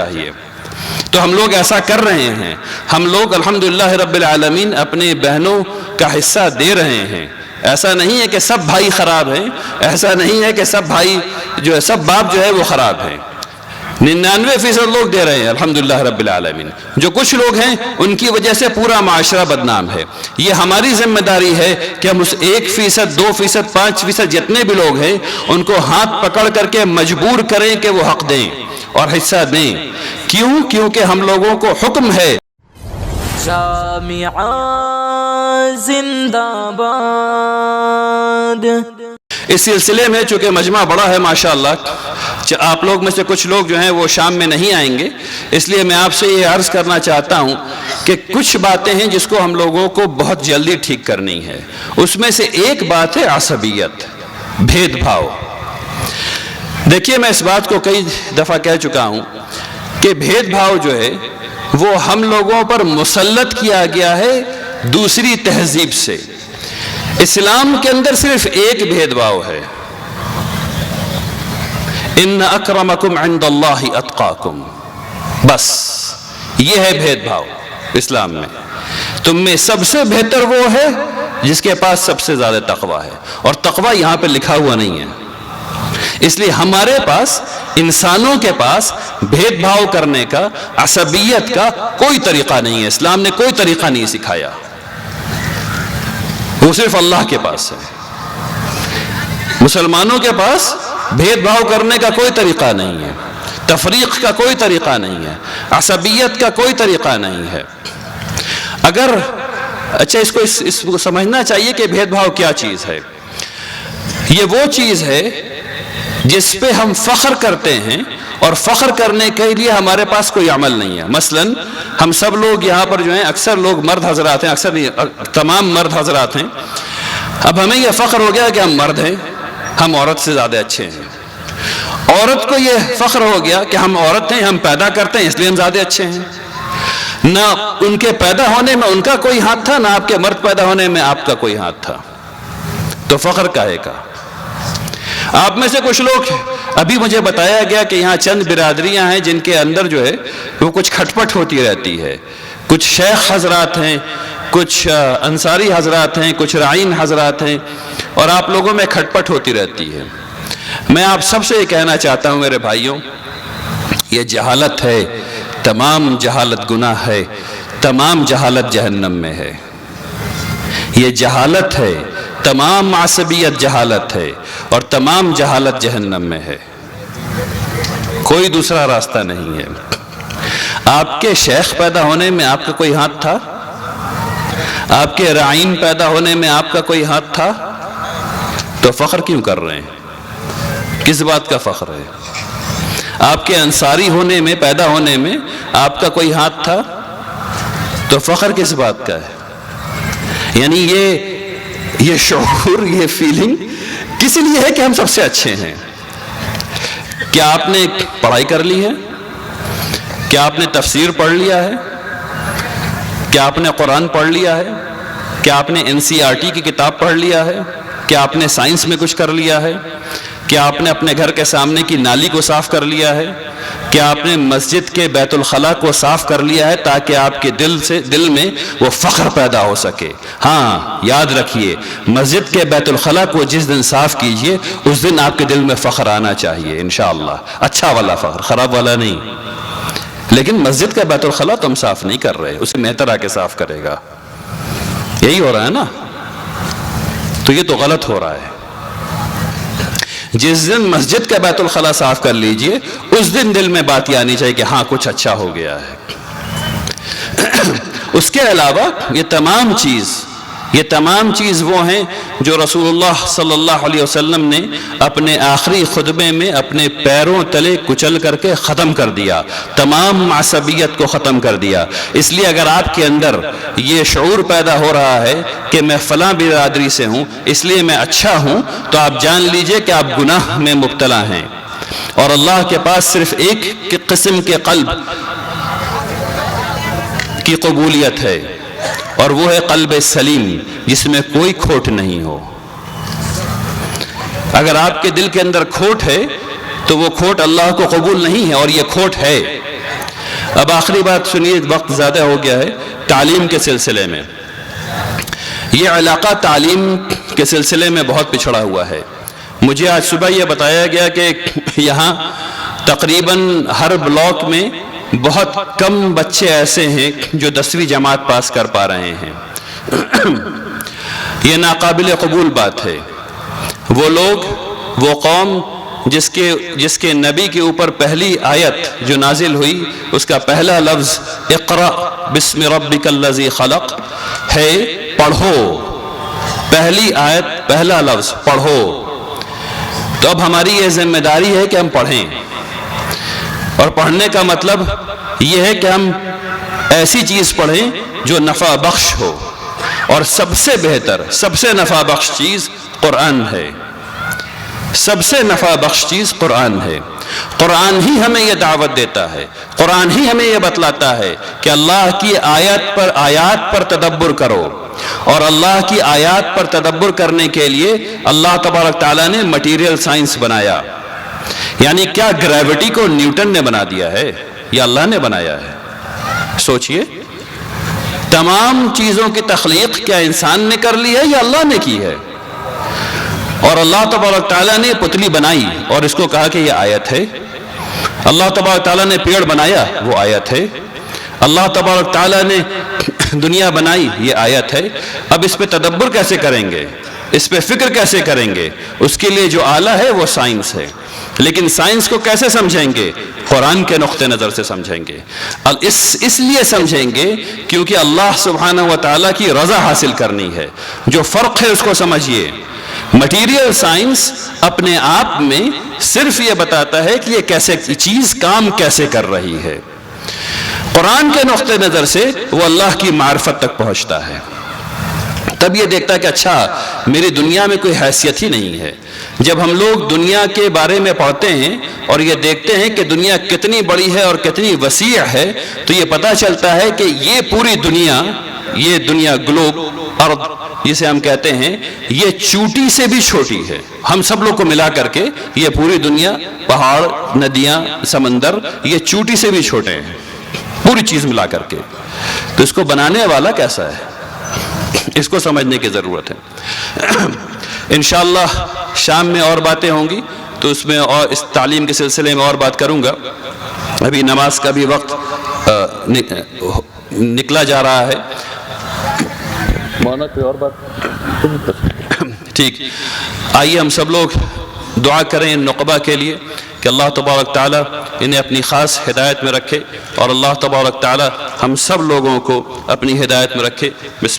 چاہیے. تو ہم لوگ ایسا کر رہے ہیں. ہم لوگ الحمدللہ رب العالمین اپنے بہنوں کا حصہ دے رہے ہیں. ایسا نہیں ہے کہ سب بھائی خراب ہیں، ایسا نہیں ہے کہ سب بھائی جو ہے سب باپ جو ہے وہ خراب ہیں. 99% لوگ دے رہے ہیں الحمدللہ رب العالمین. جو کچھ لوگ ہیں ان کی وجہ سے پورا معاشرہ بدنام ہے. یہ ہماری ذمہ داری ہے کہ ہم اس 1%، 2%، 5% جتنے بھی لوگ ہیں ان کو ہاتھ پکڑ کر کے مجبور کریں کہ وہ حق دیں اور حصہ دیں. کیونکہ ہم لوگوں کو حکم ہے. جامعہ زندہ باد. اس سلسلے میں چونکہ مجمع بڑا ہے ماشاءاللہ، آپ لوگ میں سے کچھ لوگ جو ہیں وہ شام میں نہیں آئیں گے، اس لیے میں آپ سے یہ عرض کرنا چاہتا ہوں کہ کچھ باتیں ہیں جس کو ہم لوگوں کو بہت جلدی ٹھیک کرنی ہے. اس میں سے ایک بات ہے عصبیت، بھید بھاؤ. دیکھیے میں اس بات کو کئی دفعہ کہہ چکا ہوں کہ بھید بھاؤ جو ہے وہ ہم لوگوں پر مسلط کیا گیا ہے دوسری تہذیب سے. اسلام کے اندر صرف ایک بھید بھاؤ ہے، ان اکرمکم عند اللہ اتقاکم. بس یہ ہے بھید بھاؤ اسلام میں. تم میں سب سے بہتر وہ ہے جس کے پاس سب سے زیادہ تقوی ہے، اور تقوی یہاں پہ لکھا ہوا نہیں ہے. اس لیے ہمارے پاس، انسانوں کے پاس بھید بھاؤ کرنے کا، عصبیت کا کوئی طریقہ نہیں ہے. اسلام نے کوئی طریقہ نہیں سکھایا، وہ صرف اللہ کے پاس ہے. مسلمانوں کے پاس بھید بھاؤ کرنے کا کوئی طریقہ نہیں ہے، تفریق کا کوئی طریقہ نہیں ہے، عصبیت کا کوئی طریقہ نہیں ہے. اگر اچھا اس کو سمجھنا چاہیے کہ بھید بھاؤ کیا چیز ہے. یہ وہ چیز ہے جس پہ ہم فخر کرتے ہیں اور فخر کرنے کے لیے ہمارے پاس کوئی عمل نہیں ہے. مثلا ہم سب لوگ یہاں پر جو ہیں، اکثر لوگ مرد حضرات ہیں، اکثر نہیں تمام مرد حضرات ہیں. اب ہمیں یہ فخر ہو گیا کہ ہم مرد ہیں، ہم عورت سے زیادہ اچھے ہیں. عورت کو یہ فخر ہو گیا کہ ہم عورت ہیں، ہم پیدا کرتے ہیں اس لیے ہم زیادہ اچھے ہیں. نہ ان کے پیدا ہونے میں ان کا کوئی ہاتھ تھا، نہ آپ کے مرد پیدا ہونے میں آپ کا کوئی ہاتھ تھا. تو فخر کاہے کا؟ آپ میں سے کچھ لوگ، ابھی مجھے بتایا گیا کہ یہاں چند برادریاں ہیں جن کے اندر جو ہے وہ کچھ کھٹپٹ ہوتی رہتی ہے. کچھ شیخ حضرات ہیں، کچھ انصاری حضرات ہیں، کچھ رائین حضرات ہیں، اور آپ لوگوں میں کھٹپٹ ہوتی رہتی ہے. میں آپ سب سے یہ کہنا چاہتا ہوں میرے بھائیوں، یہ جہالت ہے. تمام جہالت گناہ ہے، تمام جہالت جہنم میں ہے. یہ جہالت ہے، تمام عصبیت جہالت ہے، اور تمام جہالت جہنم میں ہے. کوئی دوسرا راستہ نہیں ہے. آپ کے شیخ پیدا ہونے میں آپ کا کوئی ہاتھ تھا؟ آپ کے رائین پیدا ہونے میں آپ کا کوئی ہاتھ تھا؟ تو فخر کیوں کر رہے ہیں؟ کس بات کا فخر ہے؟ آپ کے انصاری ہونے میں، پیدا ہونے میں آپ کا کوئی ہاتھ تھا؟ تو فخر کس بات کا ہے؟ یعنی یہ شعور، یہ فیلنگ کس لیے ہے کہ ہم سب سے اچھے ہیں؟ کیا آپ نے پڑھائی کر لی ہے؟ کیا آپ نے تفسیر پڑھ لیا ہے؟ کیا آپ نے قرآن پڑھ لیا ہے؟ کیا آپ نے NCERT کی کتاب پڑھ لیا ہے؟ کیا آپ نے سائنس میں کچھ کر لیا ہے؟ کیا آپ نے اپنے گھر کے سامنے کی نالی کو صاف کر لیا ہے؟ کیا آپ نے مسجد کے بیت الخلاء کو صاف کر لیا ہے تاکہ آپ کے دل میں وہ فخر پیدا ہو سکے؟ ہاں، یاد رکھیے، مسجد کے بیت الخلاء کو جس دن صاف کیجئے اس دن آپ کے دل میں فخر آنا چاہیے انشاءاللہ. اچھا والا فخر، خراب والا نہیں. لیکن مسجد کا بیت الخلاء تو ہم صاف نہیں کر رہے، اسے مہتر آ کے صاف کرے گا. یہی ہو رہا ہے نا؟ تو یہ تو غلط ہو رہا ہے. جس دن مسجد کا بیت الخلاء صاف کر لیجئے اس دن دل میں بات یہ آنی چاہیے کہ ہاں کچھ اچھا ہو گیا ہے. اس کے علاوہ یہ تمام چیز وہ ہیں جو رسول اللہ صلی اللہ علیہ وسلم نے اپنے آخری خطبے میں اپنے پیروں تلے کچل کر کے ختم کر دیا، تمام عصبیت کو ختم کر دیا. اس لیے اگر آپ کے اندر یہ شعور پیدا ہو رہا ہے کہ میں فلاں برادری سے ہوں اس لیے میں اچھا ہوں، تو آپ جان لیجئے کہ آپ گناہ میں مبتلا ہیں. اور اللہ کے پاس صرف ایک قسم کے قلب کی قبولیت ہے، اور وہ ہے قلب سلیم جس میں کوئی کھوٹ نہیں ہو. اگر آپ کے دل کے اندر کھوٹ ہے تو وہ کھوٹ اللہ کو قبول نہیں ہے، اور یہ کھوٹ ہے. اب آخری بات سنیے، وقت زیادہ ہو گیا ہے. تعلیم کے سلسلے میں یہ علاقہ تعلیم کے سلسلے میں بہت پچھڑا ہوا ہے. مجھے آج صبح یہ بتایا گیا کہ یہاں تقریباً ہر بلاک میں بہت کم بچے ایسے ہیں جو 10ویں جماعت پاس کر پا رہے ہیں. یہ ناقابل قبول بات ہے. وہ لوگ، وہ قوم جس کے نبی کے اوپر پہلی آیت جو نازل ہوئی اس کا پہلا لفظ اقرأ بسم ربک الذی خلق ہے، پڑھو. پہلی آیت، پہلا لفظ پڑھو. تو اب ہماری یہ ذمہ داری ہے کہ ہم پڑھیں، اور پڑھنے کا مطلب یہ ہے کہ ہم ایسی چیز پڑھیں جو نفع بخش ہو، اور سب سے بہتر، سب سے نفع بخش چیز قرآن ہے. سب سے نفع بخش چیز قرآن ہے. قرآن ہی ہمیں یہ دعوت دیتا ہے، قرآن ہی ہمیں یہ بتلاتا ہے کہ اللہ کی آیات پر تدبر کرو. اور اللہ کی آیات پر تدبر کرنے کے لیے اللہ تبارک تعالیٰ نے مٹیریل سائنس بنایا. یعنی کیا گریوٹی کو نیوٹن نے بنا دیا ہے یا اللہ نے بنایا ہے؟ سوچئے، تمام چیزوں کی تخلیق کیا انسان نے کر لی ہے یا اللہ نے کی ہے؟ اور اللہ تبارک تعالیٰ نے پتلی بنائی اور اس کو کہا کہ یہ آیت ہے. اللہ تبارک تعالیٰ نے پیڑ بنایا، وہ آیت ہے. اللہ تبارک تعالیٰ نے دنیا بنائی، یہ آیت ہے. اب اس پہ تدبر کیسے کریں گے، اس پہ فکر کیسے کریں گے؟ اس کے لیے جو آلہ ہے وہ سائنس ہے. لیکن سائنس کو کیسے سمجھیں گے؟ قرآن کے نقطہ نظر سے سمجھیں گے. اس لیے سمجھیں گے کیونکہ اللہ سبحانہ و تعالیٰ کی رضا حاصل کرنی ہے. جو فرق ہے اس کو سمجھیے. مٹیریل سائنس اپنے آپ میں صرف یہ بتاتا ہے کہ یہ کیسے چیز کام کیسے کر رہی ہے. قرآن کے نقطہ نظر سے وہ اللہ کی معرفت تک پہنچتا ہے. تب یہ دیکھتا ہے کہ اچھا میری دنیا میں کوئی حیثیت ہی نہیں ہے. جب ہم لوگ دنیا کے بارے میں پڑھتے ہیں اور یہ دیکھتے ہیں کہ دنیا کتنی بڑی ہے اور کتنی وسیع ہے، تو یہ پتہ چلتا ہے کہ یہ پوری دنیا، یہ دنیا گلوب، ارض جسے ہم کہتے ہیں، یہ چوٹی سے بھی چھوٹی ہے. ہم سب لوگ کو ملا کر کے یہ پوری دنیا، پہاڑ، ندیاں، سمندر، یہ چوٹی سے بھی چھوٹے ہیں، پوری چیز ملا کر کے. تو اس کو بنانے والا کیسا ہے، اس کو سمجھنے کی ضرورت ہے. انشاءاللہ شام میں اور باتیں ہوں گی تو اس میں اور اس تعلیم کے سلسلے میں اور بات کروں گا. ابھی نماز کا بھی وقت نکلا جا رہا ہے. کوئی اور بات؟ ٹھیک. آئیے ہم سب لوگ دعا کریں ان نقبہ کے لیے کہ اللہ تبارک تعالیٰ انہیں اپنی خاص ہدایت میں رکھے، اور اللہ تبارک تعالیٰ ہم سب لوگوں کو اپنی ہدایت میں رکھے.